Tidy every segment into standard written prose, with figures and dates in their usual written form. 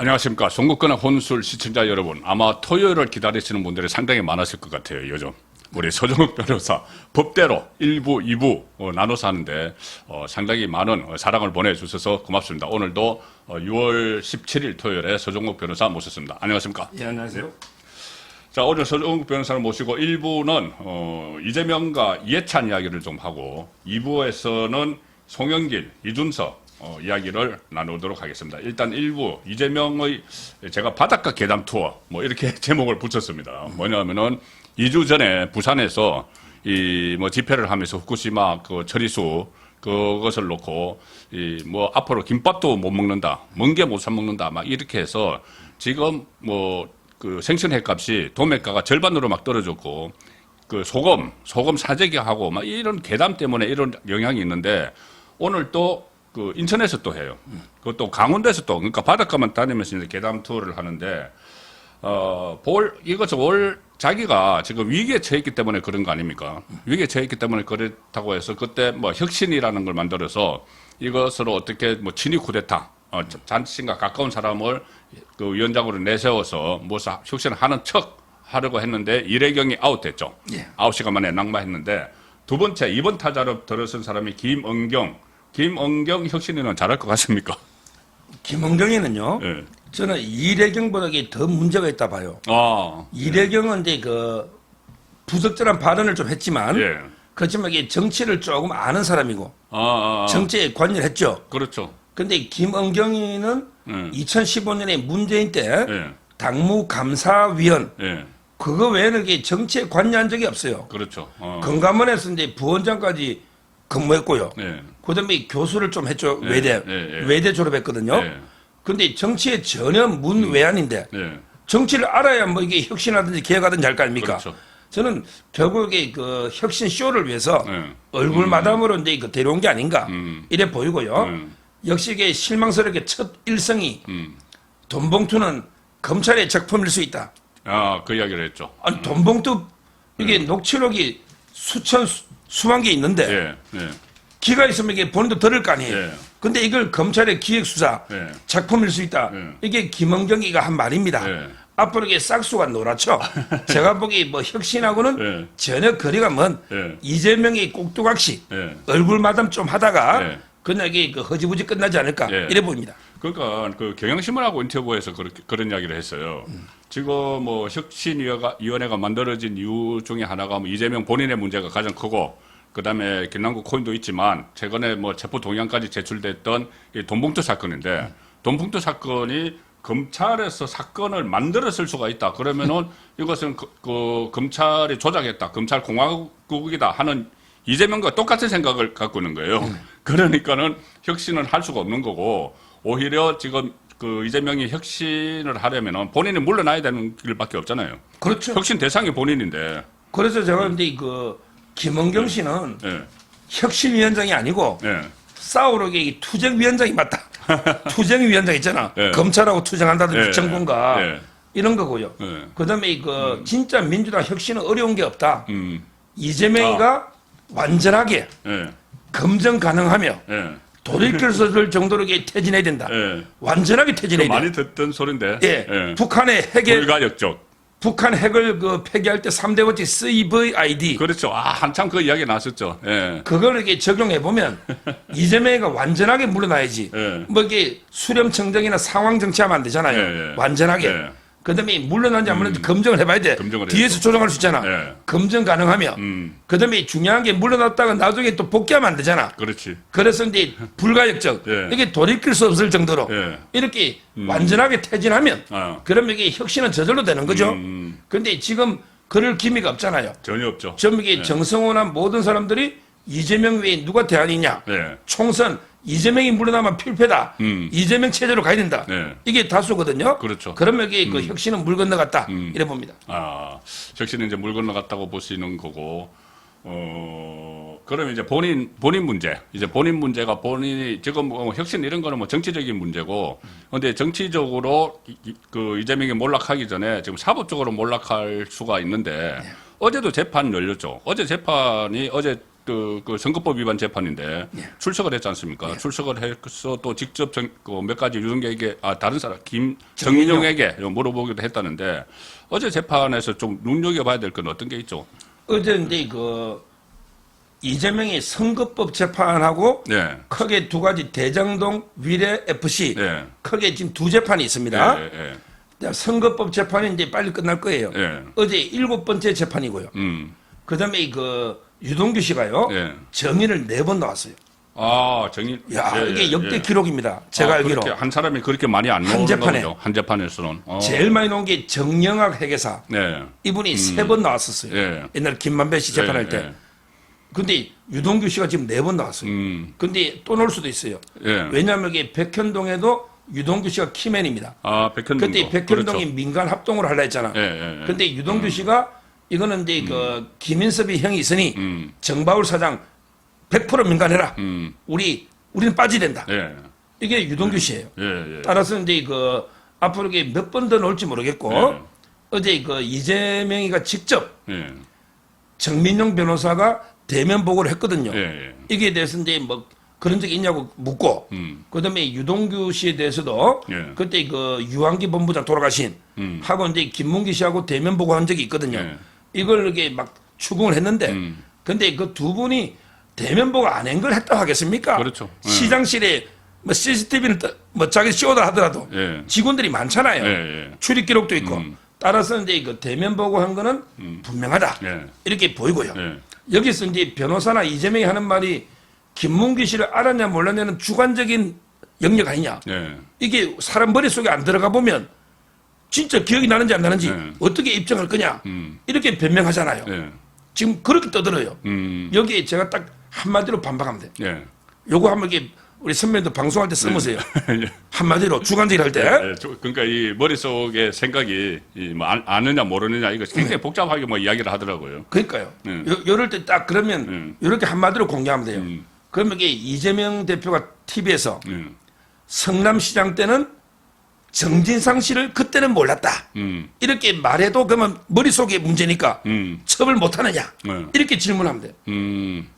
안녕하십니까. 송국근의 혼술 시청자 여러분. 아마 토요일을 기다리시는 분들이 상당히 많으실 것 같아요, 요즘. 우리 서정욱 변호사 법대로 1부, 2부 나눠서 하는데 상당히 많은 사랑을 보내주셔서 고맙습니다. 오늘도 6월 17일 토요일에 서정욱 변호사 모셨습니다. 안녕하십니까. 예, 안녕하세요. 자, 오늘 서정욱 변호사를 모시고 1부는 이재명과 이해찬 이야기를 좀 하고 2부에서는 송영길, 이준석 이야기를 나누도록 하겠습니다. 일단 1부 이재명의 제가 바닷가 괴담 투어 뭐 이렇게 제목을 붙였습니다. 뭐냐면은 2주 전에 부산에서 집회를 하면서 후쿠시마 그 처리수 그것을 놓고 앞으로 김밥도 못 먹는다, 멍게 못 사 먹는다 막 이렇게 해서 지금 그 생선회 값이 도매가가 절반으로 막 떨어졌고 그 소금 사재기하고 막 이런 괴담 때문에 이런 영향이 있는데 오늘 또 그 인천에서 또 해요. 그것도 강원도에서 또 그러니까 바닷가만 다니면서 이제 괴담 투어를 하는데 이것을 자기가 지금 위기에 처했기 때문에 그런 거 아닙니까? 위기에 처했기 때문에 그렇다고 해서 그때 혁신이라는 걸 만들어서 이것으로 어떻게 친위 쿠데타 자신과 가까운 사람을 그 위원장으로 내세워서 혁신을 하는 척 하려고 했는데 이래경이 아웃됐죠. 예. 9시간 만에 낙마했는데 두 번째 2번 타자로 들어선 사람이 김은경 혁신위는 잘할 것 같습니까? 김은경이는요. 예. 저는 이래경보다 더 문제가 있다 봐요. 이래경은 이제 그 부적절한 발언을 좀 했지만, 예. 그렇지만 이게 정치를 조금 아는 사람이고, 정치에 관여를 했죠. 그렇죠. 근데 김은경이는 2015년에 문재인 때 예. 당무감사위원, 예. 그거 외에는 이게 정치에 관여한 적이 없어요. 그렇죠. 건감원에서 이제 부원장까지 근무했고요. 예. 그다음에 교수를 좀 했죠. 예. 외대. 예. 외대 졸업했거든요. 예. 근데 정치에 전혀 문외한인데 예. 정치를 알아야 이게 혁신하든지 개혁하든지 할 거 아닙니까? 그렇죠. 저는 결국에 그 혁신 쇼를 위해서 예. 얼굴 마담으로 이제 데려온 게 아닌가 이래 보이고요. 역시 이게 실망스럽게 첫 일성이 돈봉투는 검찰의 작품일 수 있다. 그 이야기를 했죠. 아니 돈봉투 이게 녹취록이 수만 개 있는데 예. 기가 있으면 이게 본인도 들을 거 아니에요. 예. 근데 이걸 검찰의 기획수사 예. 작품일 수 있다. 예. 이게 김은경이가 한 말입니다. 예. 앞으로 이게 싹수가 노랗죠. 제가 보기 혁신하고는 예. 전혀 거리가 먼 예. 이재명이 꼭두각시 예. 얼굴 마담 좀 하다가 예. 그냥 이게 허지부지 끝나지 않을까 예. 이래 보입니다. 그러니까 그 경향신문하고 인터뷰에서 그런 이야기를 했어요. 지금 혁신위원회가 만들어진 이유 중에 하나가 이재명 본인의 문제가 가장 크고 그다음에 김남국 코인도 있지만 최근에 체포 동향까지 제출됐던 이 돈봉투 사건인데 돈봉투 사건이 검찰에서 사건을 만들었을 수가 있다. 그러면은 이것은 그 검찰이 조작했다. 검찰 공화국이다 하는 이재명과 똑같은 생각을 갖고 있는 거예요. 그러니까는 혁신을 할 수가 없는 거고 오히려 지금 그 이재명이 혁신을 하려면은 본인이 물러나야 되는 길밖에 없잖아요. 그렇죠. 혁신 대상이 본인인데. 그래서 제가 근데 그 김은경 씨는 예. 혁신위원장이 아니고 예. 싸우러 투쟁위원장이 맞다. 투쟁위원장 있잖아. 예. 검찰하고 투쟁한다든지 예. 정부가 예. 이런 거고요. 예. 그다음에 진짜 민주당 혁신은 어려운 게 없다. 이재명이가 완전하게 예. 검증 가능하며 예. 돌이킬 수 없을 정도로 퇴진해야 된다. 예. 완전하게 퇴진해야 된다. 많이 듣던 소린데. 예. 예. 북한의 핵에 불가역적. 북한 핵을 폐기할 때 3대 원칙 CVID 그렇죠. 한참 그 이야기 나왔었죠. 예. 그걸 이렇게 적용해 보면 이재명이가 완전하게 물러나야지. 예. 이게 수렴 청정이나 상황 정치하면 안 되잖아요. 예. 완전하게. 예. 그다음에 물러난지 안 물러난지 검증을 해봐야 돼. 검증을 뒤에서 해야죠. 조정할 수 있잖아. 예. 검증 가능하며. 그다음에 중요한 게 물러났다가 나중에 또 복귀하면 안 되잖아. 그렇지. 그래서 이제 불가역적 예. 이게 돌이킬 수 없을 정도로 예. 이렇게 완전하게 퇴진하면 그러면 이게 혁신은 저절로 되는 거죠. 근데 지금 그럴 기미가 없잖아요. 전혀 없죠. 좀 이게 정성호나 모든 사람들이 이재명 외에 누가 대안이냐. 예. 총선 이재명이 물러나면 필패다. 이재명 체제로 가야 된다. 네. 이게 다수거든요. 그렇죠. 그러면 이게 그 혁신은 물 건너갔다. 이래 봅니다. 혁신은 이제 물 건너갔다고 볼 수 있는 거고, 그러면 이제 본인 문제가 본인이 지금 혁신 이런 거는 정치적인 문제고, 근데 정치적으로 그 이재명이 몰락하기 전에 지금 사법적으로 몰락할 수가 있는데, 어제도 재판 열렸죠. 어제 재판이 어제 그 선거법 위반 재판인데 출석을 했지 않습니까? 출석을 해서 또 직접 몇 가지 유동규에게 다른 사람 정민용에게 물어보기도 했다는데 어제 재판에서 좀 눈여겨봐야 될 건 어떤 게 있죠? 어제 이제 이재명이 선거법 재판하고 네. 크게 두 가지 대장동 위례 FC 네. 크게 지금 두 재판이 있습니다. 예, 예. 선거법 재판이 이제 빨리 끝날 거예요. 예. 어제 7번째 재판이고요. 그다음에 유동규 씨가요. 예. 정인을 4번 나왔어요. 아, 정인. 야, 예, 이게 예, 역대 예. 기록입니다. 제가 알기로. 그렇게 한 사람이 그렇게 많이 안 한 나오는 재판에. 거죠. 한 재판에서는. 제일 많이 나온 게 정영학 회계사. 네. 이분이 3번 나왔었어요. 예. 옛날 김만배 씨 재판할 때. 예. 근데 유동규 씨가 지금 4번 나왔어요. 근데 또 나올 수도 있어요. 예. 왜냐하면 이게 백현동에도 유동규 씨가 키맨입니다. 아, 백현동. 그때 백현동이 민간 합동으로 하려 했잖아. 예, 예, 예. 근데 유동규 씨가 이거는 이제 김인섭이 형이 있으니 정바울 사장 100% 민간해라. 우리는 빠져야 된다. 예. 이게 유동규 씨예요. 예, 예. 따라서 이제 앞으로 이게 몇 번 더 나올지 모르겠고 예. 어제 이재명이가 직접 예. 정민용 변호사가 대면 보고를 했거든요. 예, 예. 이게 대해서 이제 뭐 그런 적이 있냐고 묻고 그다음에 유동규 씨에 대해서도 예. 그때 유한기 본부장 돌아가신 하고 이제 김문기 씨하고 대면 보고한 적이 있거든요. 예. 이걸 이렇게 막 추궁을 했는데 근데 그 두 분이 대면 보고 안 한 걸 했다고 하겠습니까? 그렇죠. 예. 시장실에 뭐 CCTV는 뭐 자기 씌워다 하더라도 예. 직원들이 많잖아요. 예, 예. 출입 기록도 있고. 따라서 이제 대면 보고한 거는 분명하다. 예. 이렇게 보이고요. 예. 여기서 이제 변호사나 이재명이 하는 말이 김문기 씨를 알았냐 몰랐냐는 주관적인 영역 아니냐. 예. 이게 사람 머릿속에 안 들어가 보면 진짜 기억이 나는지 안 나는지 네. 어떻게 입증할 거냐. 이렇게 변명하잖아요. 예. 지금 그렇게 떠들어요. 음. 여기에 제가 딱 한마디로 반박하면 돼요. 예. 요거 한번 이게 우리 선배님도 방송할 때 써보세요. 예. 한마디로 주관적인 할 때. 예, 그러니까 이 머릿속에 생각이 뭐 아느냐 모르느냐 이거 굉장히 복잡하게 뭐 이야기를 하더라고요. 그러니까요. 네. 요럴 때 딱 그러면 이렇게 한마디로 공개하면 돼요. 그러면 이게 이재명 대표가 TV에서 성남시장 때는 정진상 씨를 그때는 몰랐다. 이렇게 말해도 그러면 머릿속에 문제니까 처벌 못하느냐. 네. 이렇게 질문하면 돼요.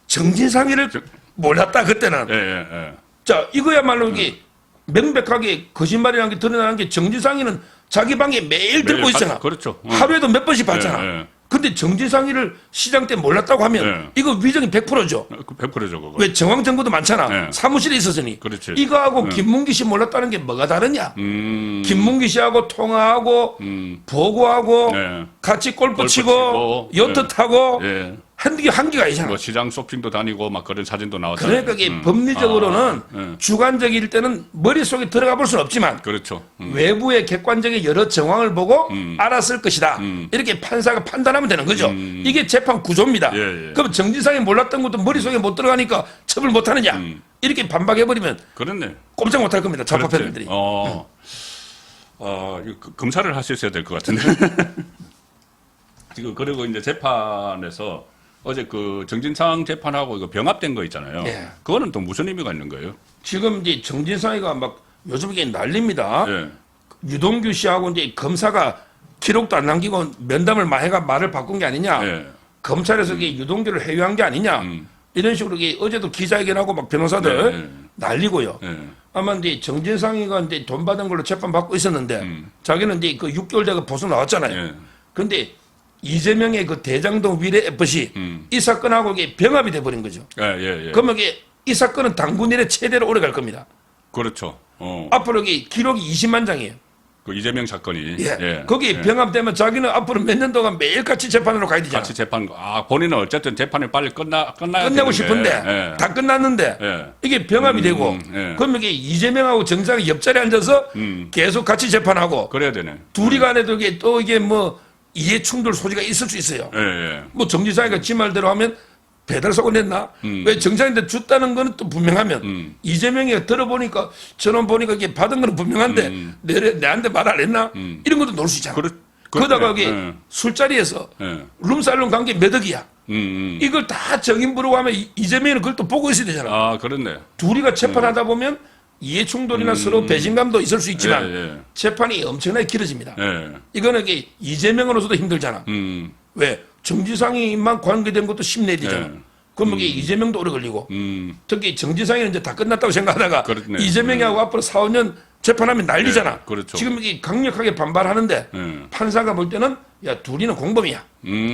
정진상이를 몰랐다 그때는. 예, 예, 예. 자 이거야말로 이게 명백하게 거짓말이라는 게 드러나는 게 정진상이는 자기 방에 매일 들고 있잖아. 그렇죠. 하루에도 몇 번씩 봤잖아. 예, 예. 근데 정진상이를 시장 때 몰랐다고 하면 예. 이거 위정이 100%죠. 100%죠, 그거. 왜 정황정보도 많잖아. 예. 사무실에 있었으니. 그렇지. 이거하고 김문기 씨 몰랐다는 게 뭐가 다르냐. 김문기 씨하고 통화하고 보고하고 네. 같이 골프 골프 치고 치고, 요트 예. 타고 예. 한기가 아니잖아. 뭐 시장 쇼핑도 다니고 막 그런 사진도 나왔잖아요. 그러니까 이게 법리적으로는 예. 주관적일 때는 머릿속에 들어가 볼 수는 없지만 그렇죠. 외부의 객관적인 여러 정황을 보고 알았을 것이다. 이렇게 판사가 판단하면 되는 거죠. 이게 재판 구조입니다. 예, 예. 그럼 정진상이 몰랐던 것도 머릿속에 못 들어가니까 처벌 못하느냐. 이렇게 반박해버리면 그렇네. 꼼짝 못할 겁니다. 그렇지. 좌파팬들이. 이거 검사를 하셨어야 될 것 같은데. 지금 그리고 이제 재판에서 어제 그 정진상 재판하고 이거 병합된 거 있잖아요. 예. 그거는 또 무슨 의미가 있는 거예요? 지금 이제 정진상이가 막 요즘 이게 난립니다. 예. 유동규 씨하고 이제 검사가 기록도 안 남기고 면담을 마해가 말을 바꾼 게 아니냐. 예. 검찰에서 이게 유동규를 해유한 게 아니냐. 이런 식으로 이게 어제도 기자회견하고 막 변호사들 네, 네. 난리고요. 예. 아마 이제 정진상이가 이제 돈 받은 걸로 재판 받고 있었는데 자기는 이제 그 6개월 제가 보수 나왔잖아요. 예. 근데 이재명의 그 대장동 위례 FC 이 사건하고 이게 병합이 돼버린 거죠. 예, 예, 예. 그러면 이게 이 사건은 당군 일에 최대로 오래 갈 겁니다. 그렇죠. 앞으로 이게 기록이 20만 장이에요. 그 이재명 사건이. 예. 거기 병합되면 자기는 앞으로 몇 년 동안 매일같이 재판으로 가야 되잖아. 같이 재판, 본인은 어쨌든 재판이 빨리 끝나야 끝내고 되는데. 싶은데 예. 다 끝났는데 예. 이게 병합이 되고 예. 그러면 이게 이재명하고 정상이 옆자리에 앉아서 계속 같이 재판하고 그래야 되네. 둘이 간에도 이게 또 이게 뭐 이해 충돌 소지가 있을 수 있어요. 예, 예. 뭐 정지상이가 지 말대로 하면 배달사고 냈나? 왜 정상인데 줬다는 거는 또 분명하면 이재명이 들어보니까 전원 보니까 이게 받은 거는 분명한데 내한테 말 안 했나? 이런 것도 놓을 수 있잖아. 그러다가 여기 예. 술자리에서 예. 룸살롱 관계 몇 억이야. 이걸 다 정인 부르고 하면 이재명은 그걸 또 보고 있어야 되잖아. 아, 그렇네. 둘이가 재판하다 보면 이해 충돌이나 서로 배신감도 있을 수 있지만 예, 예. 재판이 엄청나게 길어집니다. 예. 이거는 이게 이재명으로서도 힘들잖아. 왜? 정지상이만 관계된 것도 10내야 되잖아. 예. 그러면 이게 이재명도 오래 걸리고 특히 정진상이는 이제 다 끝났다고 생각하다가 그렇네. 이재명이하고 앞으로 4, 5년 재판하면 난리잖아. 네, 그렇죠. 지금 이게 강력하게 반발하는데 판사가 볼 때는 야 둘이는 공범이야.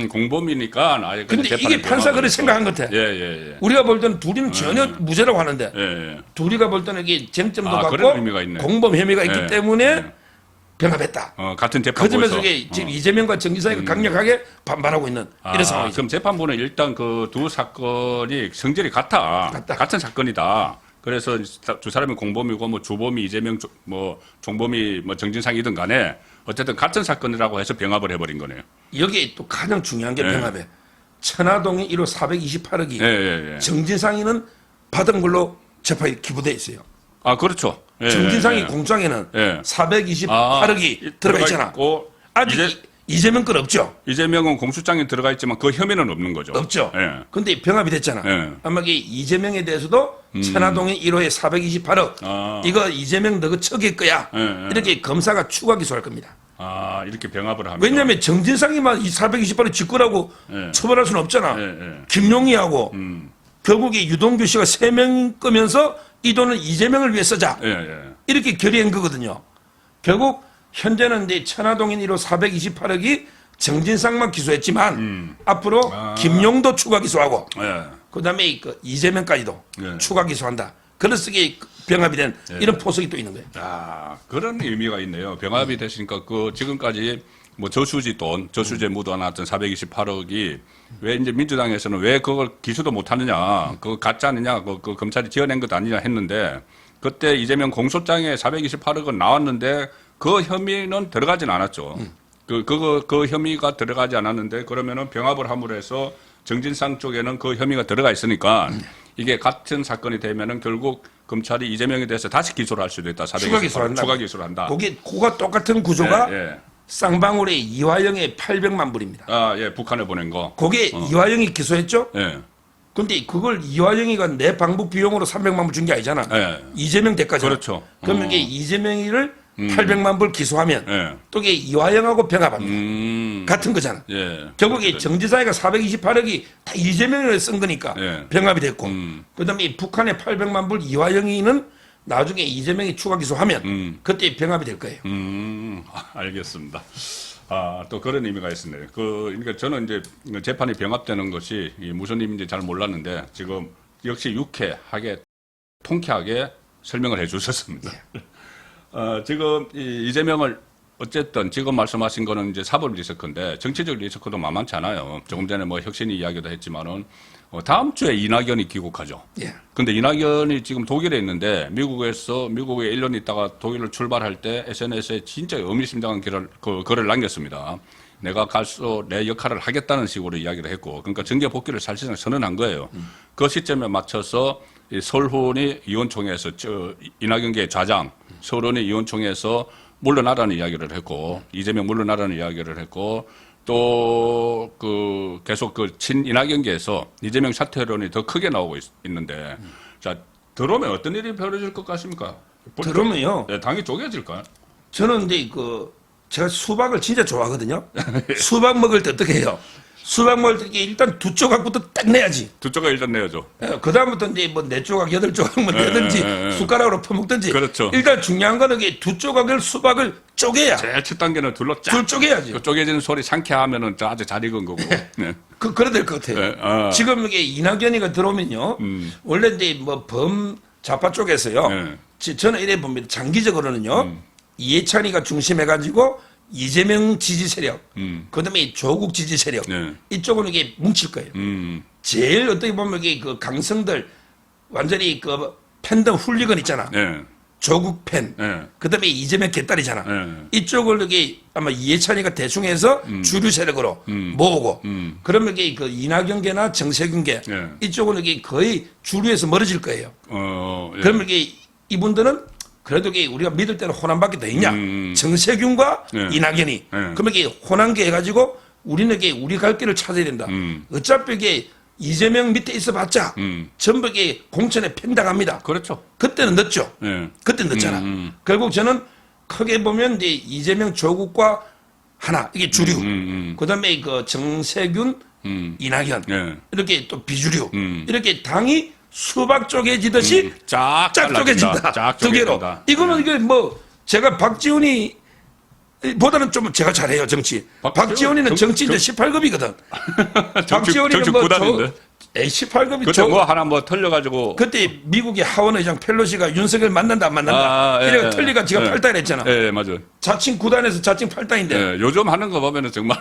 공범이니까 아예 그냥 근데 재판을 이게 판사 그래 병합을 생각한 것 같아. 예. 우리가 볼 때는 둘이는 전혀 무죄라고 하는데 예. 둘이가 볼 때는 이게 쟁점도 아, 갖고 그런 의미가 있네. 공범 혐의가 있기 예, 때문에 예. 병합했다. 같은 그 재판부에서. 점에서 이게 지금 이재명과 정진상이가 강력하게 반발하고 있는 이런 상황이죠. 그럼 재판부는 일단 그 두 사건이 성질이 같아. 같다. 같은 사건이다. 그래서 두 사람이 공범이고 뭐 주범이 이재명 뭐 종범이 뭐 정진상이든 간에 어쨌든 같은 사건이라고 해서 병합을 해버린 거네요. 여기에 또 가장 중요한 게 예. 병합에 천화동이 1호 428억이 예. 정진상이는 받은 걸로 재판에 기부돼 있어요. 아, 그렇죠. 예, 정진상이 예. 공장에는 예. 428억이 들어가 있잖아. 있고, 아직 이재명 건 없죠. 이재명은 공수장에 들어가 있지만 그 혐의는 없는 거죠. 없죠. 예. 근데 병합이 됐잖아. 예. 아마 이게 이재명에 대해서도 천화동의 1호에 428억 아. 이거 이재명 너그 척일 거야. 예. 이렇게 검사가 추가 기소할 겁니다. 아, 이렇게 병합을 하면. 왜냐하면 정진상이만 이 428억 직거라고 예. 처벌할 수는 없잖아. 예. 김용희하고 결국에 유동규 씨가 3명 거면서 이 돈을 이재명을 위해 쓰자. 예. 이렇게 결의한 거거든요. 결국 현재는 이제 천화동인 1호 428억이 정진상만 기소했지만 앞으로 김용도 추가 기소하고 예. 그다음에 그 이재명까지도 예. 추가 기소한다. 그래서 이게 병합이 된 이런 포석이 또 있는 거예요. 아, 그런 의미가 있네요. 병합이 됐으니까 그 지금까지 뭐 저수지 돈, 저수지에 묻어놨던 428억이 왜 이제 민주당에서는 왜 그걸 기소도 못 하느냐, 그거 가짜 아니냐, 그 검찰이 지어낸 것 아니냐 했는데 그때 이재명 공소장에 428억은 나왔는데 그 혐의는 들어가진 않았죠. 그 혐의가 들어가지 않았는데 그러면은 병합을 함으로 해서 정진상 쪽에는 그 혐의가 들어가 있으니까 이게 같은 사건이 되면은 결국 검찰이 이재명에 대해서 다시 기소를 할 수도 있다. 추가 기소한다. 추가 기소를 한다. 그가 똑같은 구조가 예. 쌍방울의 이화영의 800만 불입니다. 아, 예, 북한에 보낸 거. 그게 이화영이 기소했죠? 예. 근데 그걸 이화영이가 내 방북 비용으로 300만 불 준 게 아니잖아. 예. 이재명 대가잖아. 그렇죠. 그러면 이게 이재명이를 800만 불 기소하면 예. 또 이게 이화영하고 병합합니다. 같은 거잖아. 예. 결국에 정지사위가 428억이 다 이재명을 쓴 거니까 예. 병합이 됐고 그다음에 이 북한의 800만 불 이화영이는 나중에 이재명이 추가 기소하면 그때 병합이 될 거예요. 알겠습니다. 아, 또 그런 의미가 있었네요. 그러니까 저는 이제 재판이 병합되는 것이 무슨 의미인지 잘 몰랐는데 지금 역시 유쾌하게 통쾌하게 설명을 해 주셨습니다. 지금 이재명을 어쨌든 지금 말씀하신 거는 이제 사법 리스크인데 정치적 리스크도 만만치 않아요. 조금 전에 뭐 혁신이 이야기도 했지만은 다음 주에 이낙연이 귀국하죠. 예. 근데 이낙연이 지금 독일에 있는데 미국에 1년 있다가 독일을 출발할 때 SNS에 진짜 의미심장한 글을 남겼습니다. 내가 가서 내 역할을 하겠다는 식으로 이야기를 했고, 그러니까 정계 복귀를 사실상 선언한 거예요. 그 시점에 맞춰서 서울훈이 의원총회에서 이낙연계 좌장 서울훈이 의원총회에서 물러나라는 이야기를 했고, 이재명 물러나라는 이야기를 했고, 또 계속 친 이낙연계에서 이재명 사퇴론이 더 크게 나오고 있는데, 자 들어오면 어떤 일이 벌어질 것 같습니까? 들어오면요. 네, 당이 쪼개질까요? 저는 근데 제가 수박을 진짜 좋아하거든요. 수박 먹을 때 어떻게 해요? 수박 먹을 때 일단 2조각부터 딱 내야지. 2조각 일단 내야죠. 그 다음부터 이제 뭐 4조각, 8조각 뭐 내든지 숟가락으로 퍼먹든지. 그렇죠. 일단 중요한 거는 이게 2조각을 수박을 쪼개야. 제일 첫 단계는 둘러 쫙. 둘 쪼개야지. 그 쪼개지는 소리 상쾌하면은 아주 잘 익은 거고. 네. 그래야 될 것 같아요. 네, 지금 이게 이낙연이가 들어오면요. 원래 이제 뭐 좌파 쪽에서요. 저는 이래 봅니다. 장기적으로는요. 이해찬이가 중심해가지고 이재명 지지 세력, 그다음에 조국 지지 세력 이쪽은 이게 뭉칠 거예요. 제일 어떻게 보면 이게 강성들 완전히 팬덤 훌리건 있잖아. 조국 팬, 그다음에 이재명 개딸이잖아. 이쪽을 이게 아마 이해찬이가 대충 해서 주류 세력으로 모으고, 그러면 이게 이낙연계나 정세균계 이쪽은 이게 거의 주류에서 멀어질 거예요. 그러면 이게 이분들은 그래도 우리가 믿을 때는 호남밖에 더 있냐? 정세균과 이낙연이. 그러면 이게 호남계 해가지고 우리는 우리 갈 길을 찾아야 된다. 어차피 이게 이재명 밑에 있어봤자 전부 이게 공천에 팽당합니다. 그렇죠. 그때는 늦죠. 그때 늦잖아. 결국 저는 크게 보면 이제 이재명 조국과 하나 이게 주류. 그다음에 정세균 이낙연 예. 이렇게 또 비주류 이렇게 당이 수박 쪼개지듯이 쫙 짝 쪼개진다. 쫙 두 개로. 쪼개진다. 이거는 이게 뭐 제가 박지원이 보다는 좀 제가 잘해요 정치. 박지원이는 정치 이제 18급이거든. 박지원이는 뭐 구단인데. 18급이 그때 뭐 하나 뭐 털려가지고. 그때 미국의 하원 의장 펠로시가 윤석열 만난다 안 만난다. 이래가 털리가 지가 팔당했잖아. 예, 맞아요. 자칭 구단에서 자칭 팔당인데 예, 요즘 하는 거 보면은 정말.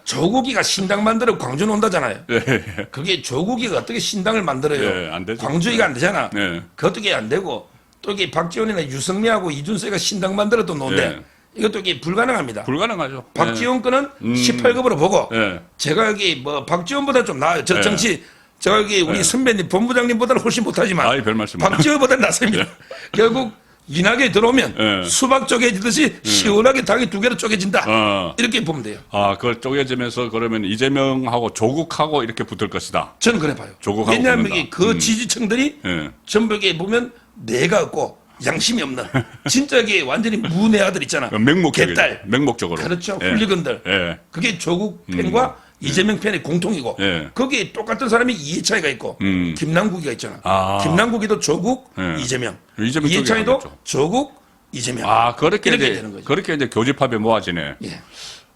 조국이가 신당 만들어 광주 논다잖아요. 예, 그게 조국이가 어떻게 신당을 만들어요? 예, 안 되죠. 광주이가 안 되잖아. 예. 그 어떻게 안 되고 또 이게 박지원이나 유승미하고 이준석이가 신당 만들어도 노는데 예. 이것도 이게 불가능합니다. 불가능하죠. 박지원 거는 18급으로 보고 예. 제가 여기 뭐 박지원보다 좀 나아요. 저 예. 정치 제가 여기 우리 선배님 본부장님보다는 훨씬 못하지만 아이, 별 말씀. 박지원보다 낫습니다. 결국 이낙연이 들어오면 예. 수박 쪼개지듯이 시원하게 당이 두 개로 쪼개진다. 이렇게 보면 돼요. 아, 그걸 쪼개지면서 그러면 이재명하고 조국하고 이렇게 붙을 것이다. 저는 그래 봐요. 조국하고 왜냐하면 붙는다. 이게 그 지지층들이 예. 전부 이게 보면 뇌가 없고 양심이 없는 진짜 이게 완전히 무뇌아들 있잖아. 맹목적으로. 개딸. 맹목적으로. 그렇죠. 예. 훌리건들. 예. 그게 조국 팬과 이재명 팬의 공통이고 예. 거기에 똑같은 사람이 이해찬이가 있고 김남국이가 있잖아. 아. 김남국이도 조국 예. 이재명. 이재명 쪽에 이해찬이도 가겠죠. 조국 이재명. 아, 그렇게 이렇게 이제 되는 거죠. 그렇게 이제 교집합에 모아지네. 예.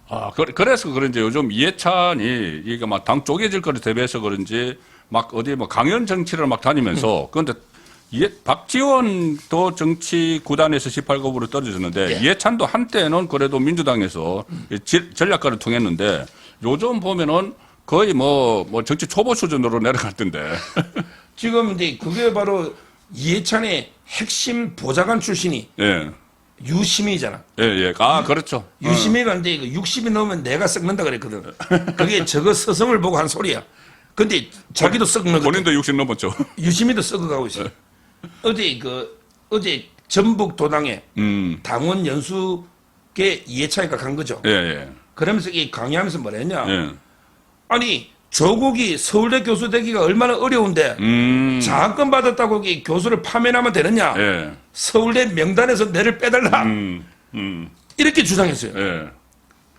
아, 그래서 그런지 요즘 이해찬이 이게 막 당 쪼개질 거를 대비해서 그런지 막 어디 뭐 강연 정치를 막 다니면서 그런데 박지원도 정치 구단에서 18급으로 떨어졌는데 예. 이해찬도 한때는 그래도 민주당에서 전략가를 통했는데 요즘 보면은 거의 뭐 정치 초보 수준으로 내려갔던데. 지금 이제 그게 바로 이해찬의 핵심 보좌관 출신이 예. 유시민이잖아. 예, 예. 아, 그렇죠. 유시민이가 이제 60이 넘으면 내가 썩는다 그랬거든. 그게 저거 서성을 보고 한 소리야. 근데 자기도 썩는 거. 본인도 60 넘었죠. 유시민도 썩어가고 있어. 어제 전북 도당에 당원 연수에 이해찬이가 간 거죠. 예, 예. 그러면서 이 강의하면서 뭐랬냐. 예. 아니 조국이 서울대 교수 되기가 얼마나 어려운데 장학금 받았다고 이 교수를 파면하면 되느냐. 예. 서울대 명단에서 내를 빼달라. 이렇게 주장했어요. 예.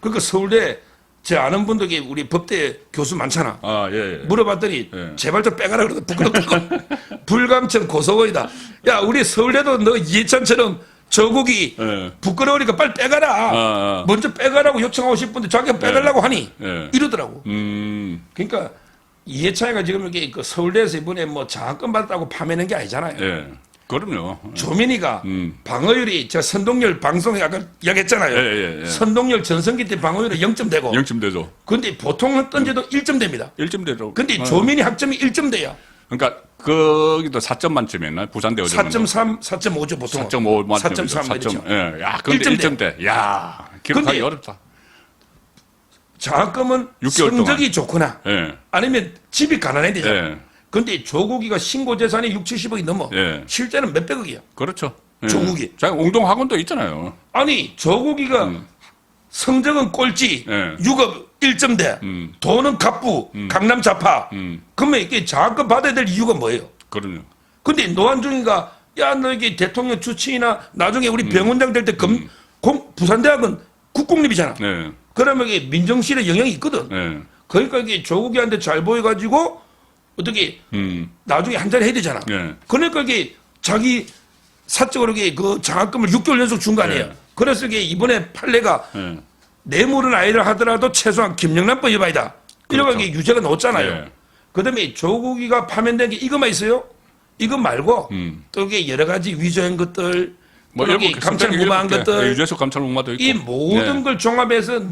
그러니까 서울대 제 아는 분들이 우리 법대 교수 많잖아. 아, 예, 예. 물어봤더니 예. 제발 좀 빼가라 그러고 부끄럽다고. 불감청 고소거이다. 야 우리 서울대도 너 이해찬처럼 조국이 예. 부끄러우니까 빨리 빼가라. 아. 먼저 빼가라고 요청하고 싶은데 자기가 빼달라고 하니 예. 이러더라고. 음. 그러니까 이해찬이가 지금 이렇게 그 서울대에서 이번에 뭐 장학금 받았다고 파면한 게 아니잖아요. 예. 그럼요. 조민이가 방어율이 저 선동열 방송에 아까 이야기했잖아요. 예. 선동열 전성기 때 방어율이 0점 되고. 0점 되죠. 근데 보통은 던져도 1점 됩니다. 1점 되죠. 근데 조민이 학점이 1점 돼요. 그러니까 거기도 4점 만점이었나? 부산대 어제 4.3, 4.5죠 보통. 4.5 만점. 4.3 이렇죠. 예. 야, 근데 1점 1점 대. 야, 기록하기 근데 어렵다. 장학금은 6개월 성적이 좋거나 예. 아니면 집이 가난해야 되잖아. 예. 근데 조국이가 신고 재산이 6, 70억이 넘어. 예. 실제는 몇백억이야. 그렇죠. 예. 조국이. 자, 웅동 학원도 있잖아요. 아니 조국이가 성적은 꼴찌, 예. 유급 1점대, 돈은 갑부, 강남 좌파. 그러면 이게 장학금 받아야 될 이유가 뭐예요? 그럼요. 근데 노한중이가 야 너 이게 대통령 주치의나 나중에 우리 병원장 될 때 부산대학은 국공립이잖아. 네. 그러면 이게 민정실에 영향이 있거든. 네. 그러니까 이게 조국이한테 잘 보여가지고 어떻게 나중에 한 자리 해야 되잖아. 네. 그러니까 이게 자기 사적으로 이게 그 장학금을 6개월 연속 준 거 아니에요. 네. 그래서 이게 이번에 판례가 네. 뇌물은 아니라 하더라도 최소한 김영란법 위반이다. 이러고 그렇죠. 이게 유죄가 나왔잖아요. 네. 그다음에 조국이가 파면된 게 이것만 있어요? 이거 말고 또 이게 여러 가지 위조한 것들, 뭐 여기 일곱 개, 감찰 선택이 무마한 일곱 개. 것들, 네, 유재석 감찰 무마도 있고 이 모든 네. 걸 종합해서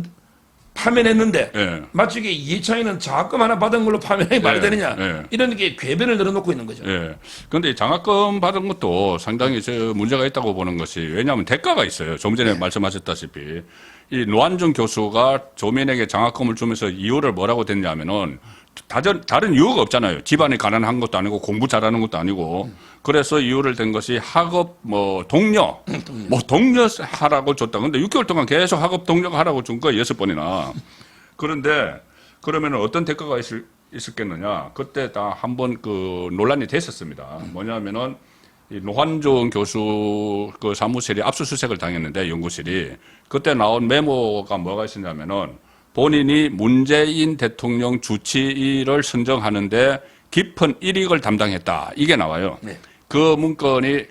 파면했는데 네. 마치 이게 이해찬이는 장학금 하나 받은 걸로 파면이 말이 되느냐 네. 이런 게 궤변을 늘어놓고 있는 거죠. 예. 그런데 장학금 받은 것도 상당히 저 문제가 있다고 보는 것이 왜냐하면 대가가 있어요. 좀 전에 말씀하셨다시피 이 노한준 교수가 조민에게 장학금을 주면서 이유를 뭐라고 됐냐면은 다른 이유가 없잖아요. 집안이 가난한 것도 아니고 공부 잘하는 것도 아니고 그래서 이유를 댄 것이 학업 뭐 동료 뭐 동료 하라고 줬다. 근데 6개월 동안 계속 학업 동료 하라고 준 거 6번이나. 그런데 그러면은 어떤 대가가 있었겠느냐. 그때 다 한번 그 논란이 됐었습니다. 뭐냐면은 이 노환준 교수 그 사무실이 압수수색을 당했는데 연구실이 그때 나온 메모가 뭐가 있었냐면은 본인이 문재인 대통령 주치의를 선정하는데 깊은 일익을 담당했다. 이게 나와요. 네. 그 문건이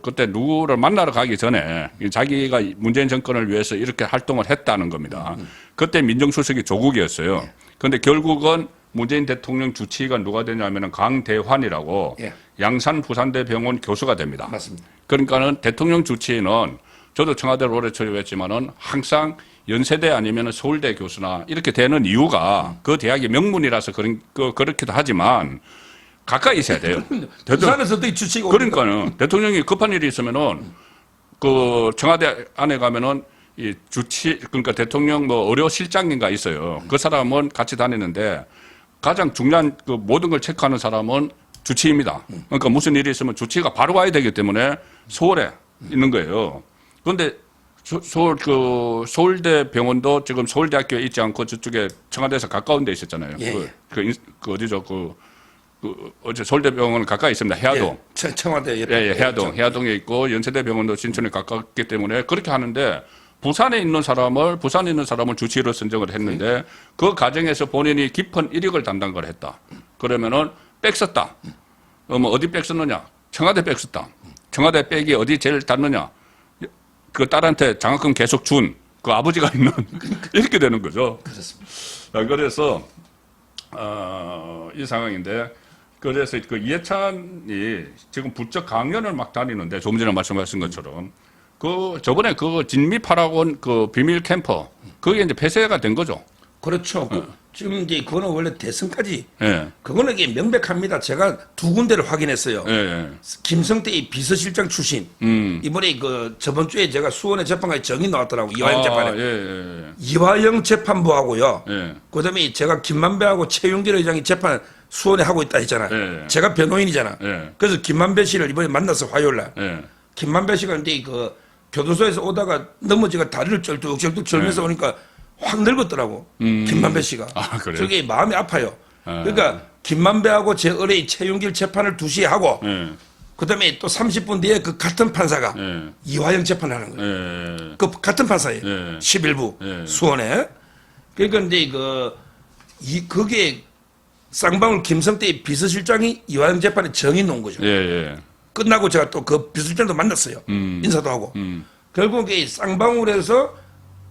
그때 누구를 만나러 가기 전에 자기가 문재인 정권을 위해서 이렇게 활동을 했다는 겁니다. 그때 민정수석이 조국이었어요. 그런데 결국은 문재인 대통령 주치의가 누가 되냐면은 강대환이라고 예. 양산 부산대병원 교수가 됩니다. 맞습니다. 그러니까는 대통령 주치의는 저도 청와대를 오래 처리했지만은 항상 연세대 아니면 서울대 교수나 이렇게 되는 이유가 그 대학의 명문이라서 그렇기도 하지만 가까이 있어야 돼요. 부산에서 어떻게 주치의가 그러니까는 대통령이 급한 일이 있으면은 그 청와대 안에 가면은 이 그러니까 대통령 뭐 의료실장인가 있어요. 그 사람은 같이 다니는데 가장 중요한 그 모든 걸 체크하는 사람은 주치의입니다. 그러니까 무슨 일이 있으면 주치의가 바로 와야 되기 때문에 서울에 있는 거예요. 그런데 서울대 병원도 지금 서울대학교에 있지 않고 저쪽에 청와대에서 가까운 데 있었잖아요. 예, 그 어디죠? 어제 서울대병원은 가까이 있습니다. 해화동. 예, 청와대 예, 해화동에 있고 연세대병원도 신촌에 가깝기 때문에 그렇게 하는데 부산에 있는 사람을 주치의로 선정을 했는데 그 과정에서 본인이 깊은 일익을 담당을 했다. 그러면은 백 썼다. 뭐 어디 백 썼느냐? 청와대 백 썼다. 청와대 백이 어디 제일 닿느냐? 그 딸한테 장학금 계속 준 그 아버지가 있는 이렇게 되는 거죠. 그렇습니다. 그래서 이 상황인데 그래서 그 이해찬이 지금 부쩍 강연을 막 다니는데 조금 전에 말씀하신 것처럼 저번에 그 진미파라곤 그 비밀 캠퍼 그게 이제 폐쇄가 된 거죠. 그렇죠. 지금 이제 그거는 원래 대선까지 예. 그거는 이게 명백합니다. 제가 두 군데를 확인했어요. 예. 김성태의 비서실장 출신. 이번에 그 저번 주에 제가 수원의 재판관에 정의 나왔더라고. 이화영 재판에. 예. 이화영 재판부하고요. 예. 그다음에 제가 김만배하고 최용길 의장이 재판 수원에 하고 있다 했잖아요. 예. 제가 변호인이잖아. 예. 그래서 김만배 씨를 이번에 만나서 화요일 날. 예. 김만배 씨가 이제 그 교도소에서 오다가 넘어지가 다리를 쩔뚝쩔뚝 절면서 오니까 확 늙었더라고. 김만배 씨가. 아, 그래요? 저게 마음이 아파요. 그러니까 김만배하고 제 의뢰인 최용길 재판을 2시에 하고 예. 그다음에 또 30분 뒤에 그 같은 판사가 예. 이화영 재판을 하는 거예요. 예. 그 같은 판사예요. 예. 11부 예. 수원에. 그러니까 이제 그게 쌍방울 김성태의 비서실장이 이화영 재판에 정의 놓은 거죠. 예. 끝나고 제가 또 그 비서실장도 만났어요. 인사도 하고. 결국 이 쌍방울에서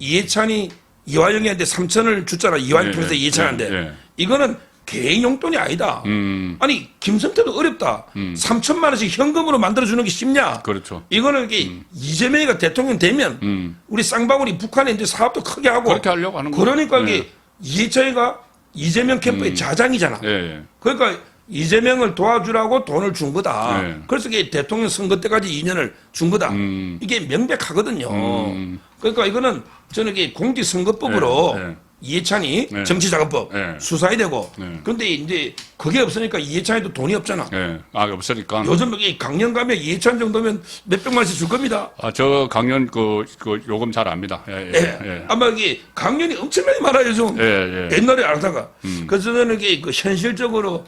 이해찬이 이화영이한테 3천을 줬잖아. 이화영 통해서 이해찬한테. 이거는 개인 용돈이 아니다. 아니 김성태도 어렵다. 3천만 원씩 현금으로 만들어주는 게 쉽냐. 그렇죠. 이거는 이재명이가 대통령 되면 우리 쌍방울이 북한에 이제 사업도 크게 하고 그렇게 하려고 하는 거예요. 그러니까 이게 이해찬이가 이재명 캠프의 자장이잖아. 예. 그러니까 이재명을 도와주라고 돈을 준 거다. 네. 그래서 이게 대통령 선거 때까지 2년을 준 거다. 이게 명백하거든요. 그러니까 이거는 저는 이게 공직선거법으로 네. 이해찬이 네. 정치자금법 네. 수사해야 되고. 네. 그런데 이제 그게 없으니까 이해찬이도 돈이 없잖아. 예. 없으니까. 요즘 여기 강연 가면 이해찬 정도면 몇백만 원씩 줄 겁니다. 저 강연 그 요금 잘 압니다. 예. 아마 이게 강연이 엄청나게 많아요, 요즘. 예. 옛날에 안 하다가. 그래서 저는 이게 그 현실적으로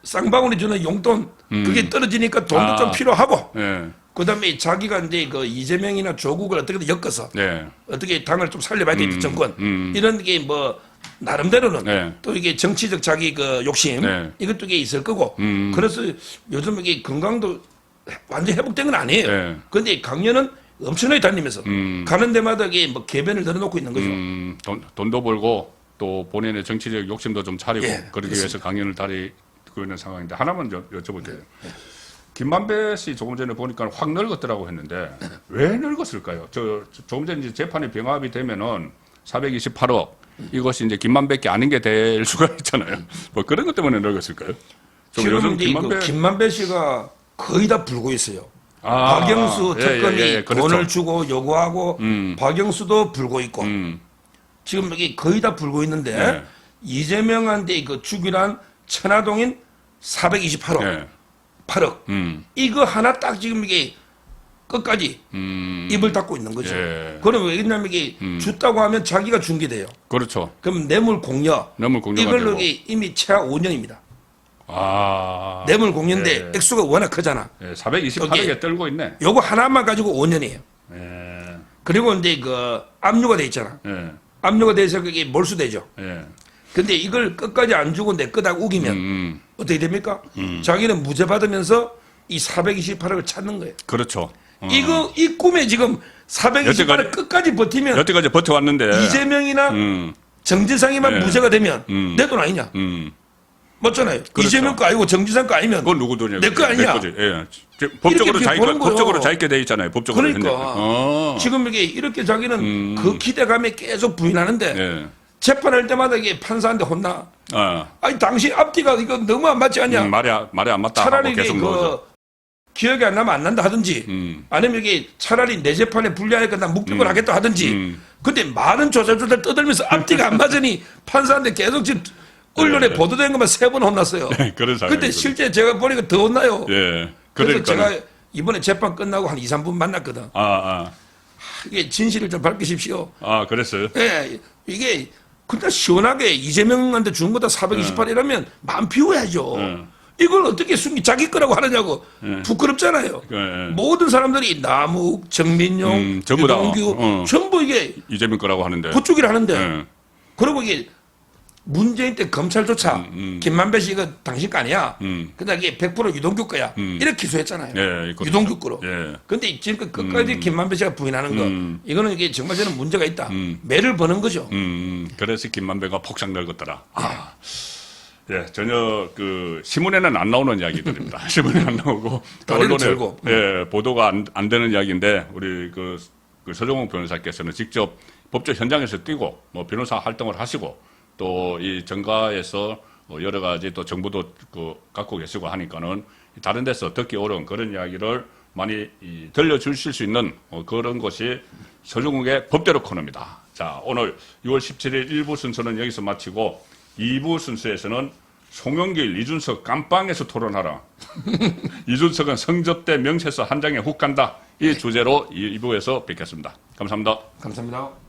쌍방울이 주는 용돈 그게 떨어지니까 돈도 좀 필요하고 예. 그다음에 자기가 이제 그 이재명이나 조국을 어떻게든 엮어서 예. 어떻게 당을 좀 살려봐야 되겠다 정권 이런 게 뭐 나름대로는 네. 또 이게 정치적 자기 그 욕심 네. 이것도 이게 있을 거고 그래서 요즘 이게 건강도 완전 회복된 건 아니에요. 네. 그런데 강연은 엄청나게 다니면서 가는 데마다 이게 뭐 개변을 늘어놓고 있는 거죠. 돈도 벌고 또 본인의 정치적 욕심도 좀 차리고 예, 그러기 위해서 강연을 다니고 있는 상황인데 하나만 여쭤볼게요. 김만배 씨 조금 전에 보니까 확 늙었더라고 했는데 왜 늙었을까요? 조금 전에 이제 재판이 병합이 되면은 428억 이것이 이제 김만배께 아닌 게 될 수가 있잖아요. 뭐 그런 것 때문에 늙었을까요? 지금 이제 김만배 씨가 거의 다 불고 있어요. 박영수 특검이 그렇죠. 돈을 주고 요구하고 박영수도 불고 있고 지금 여기 거의 다 불고 있는데 네. 이재명한테 그 주기란 천화동인 428억 네. 8억 이거 하나 딱 지금 이게 끝까지 입을 닫고 있는 거죠. 예. 그럼 왜냐면 이게 줬다고 하면 자기가 준 게 돼요. 그렇죠. 그럼 뇌물 공여 이걸로 이게 이미 최하 5년입니다. 뇌물 공여인데 액수가 워낙 크잖아. 428억에 떨고 있네. 요거 하나만 가지고 5년이에요. 예. 그리고 이제 그 압류가 돼 있잖아. 예. 압류가 돼서 그게 몰수되죠. 예. 근데 이걸 끝까지 안 주고 내 거다고 우기면 어떻게 됩니까? 자기는 무죄 받으면서 이 428억을 찾는 거예요. 그렇죠. 이 꿈에 지금 428억 끝까지 버티면 여태까지 버텨왔는데 이재명이나 정진상이만 네. 무죄가 되면 내 돈 아니냐? 맞잖아요. 그렇죠. 이재명 거 아니고 정진상 거 아니면 그건 누구 돈이야? 내 거 아니냐? 거지. 예. 법적으로 이렇게 보는 거예요. 법적으로 자익게 돼 있잖아요. 법적으로. 그러니까 지금 이렇게 자기는 그 기대감에 계속 부인하는데 예. 재판할 때마다 이게 판사한테 혼나. 아니 당신 앞뒤가 이거 너무 안 맞지 않냐? 말이 안 맞다. 차라리 하고 이게 계속 넣어줘. 기억이 안 나면 안 난다 하든지 아니면 이게 차라리 내 재판에 불리하니까 난 묵비권 하겠다 하든지 근데 많은 조잘조잘 떠들면서 앞뒤가 안 맞으니 판사한테 계속 지금 언론에 보도된 것만 3번 혼났어요. 그런 상황이거든요. 근데 실제 제가 보니까 더 혼나요. 예. 그래서 그러니까 제가 이번에 재판 끝나고 한 2, 3분 만났거든. 아. 이게 진실을 좀 밝히십시오. 그랬어요. 예, 이게 그냥 시원하게 이재명한테 준 거다 428이라면 마음 비워야죠. 이걸 어떻게 자기 거라고 하느냐고 부끄럽잖아요. 모든 사람들이 남욱, 정민용, 전부 다, 유동규 전부 이게 이재명 거라고 하는데. 그쪽이라 하는데 그리고 이게 문재인 때 검찰조차 김만배 씨 이거 당신 거 아니야. 근데 이게 100% 유동규 거야. 이렇게 기소했잖아요. 예, 유동규 거로. 예. 근데 지금 끝까지 김만배 씨가 부인하는 거 이거는 이게 정말 저는 문제가 있다. 매를 버는 거죠. 그래서 김만배가 폭삭 늙었더라. 예, 전혀 신문에는 안 나오는 이야기들입니다. 신문에 안 나오고 다리를 절고. 보도가 안 되는 이야기인데 우리 서정훈 변호사께서는 직접 법조 현장에서 뛰고 뭐 변호사 활동을 하시고 또 이 정가에서 여러 가지 또 정보도 갖고 계시고 하니까는 다른 데서 듣기 어려운 그런 이야기를 많이 들려주실 수 있는 그런 것이 서정훈의 법대로 코너입니다. 자, 오늘 6월 17일 1부 순서는 여기서 마치고 2부 순서에서는 송영길, 이준석 깜빵에서 토론하라. 이준석은 성접대 명세서 한 장에 훅 간다. 이 주제로 2부에서 뵙겠습니다. 감사합니다. 감사합니다.